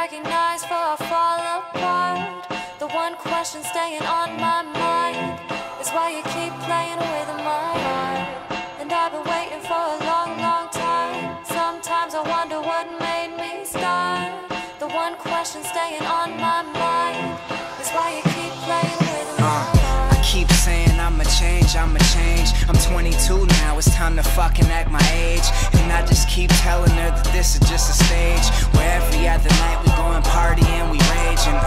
recognize before I fall apart. The one question staying on my mind is why you keep playing with my heart. And I've been waiting for a long, long time. Sometimes I wonder what made me start. The one question staying on my mind is why you keep playing with my heart. I keep saying I'ma change, I'ma change. I'm 22 now, it's time to fucking act my age. And I just keep telling her that this is just a stage, where every other night we go and party and we rage. And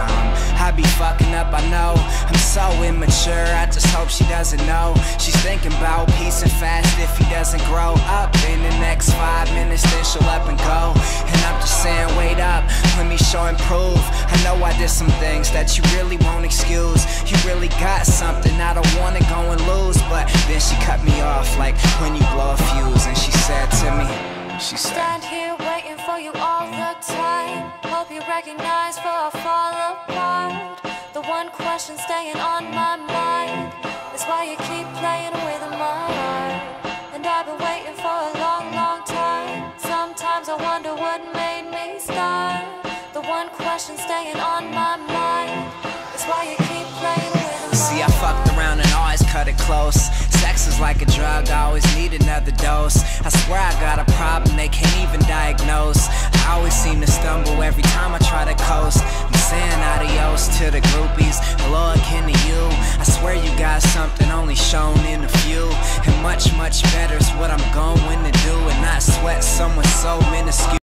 I be fucking up, I know. I'm so immature, I just hope she doesn't know. She's thinking about peace and fast if he doesn't grow up. In the next 5 minutes then she'll up and go. And I'm just saying wait up, let me show and prove. I know I did some things that you really won't excuse. You really got something, I don't wanna go and lose. But then she cut me off like when you blow a fuse. And she said to me, she said, stand here waiting for you all the time. Hope you recognize before I fall apart. The one question staying on my mind is why you keep playing with my heart. And I've been waiting for a long, long time. Sometimes I wonder what made me start. The one question staying on my mind is why you keep playing with my heart. See, I fucked around and always cut it close. Sex is like a drug, I always need another dose. I swear I got a problem they can't even diagnose. I always seem to stumble every time I try to coast. I'm saying adios to the groupies, hello again to you. I swear you got something only shown in a few. And much, much better is what I'm going to do, and not sweat someone so minuscule.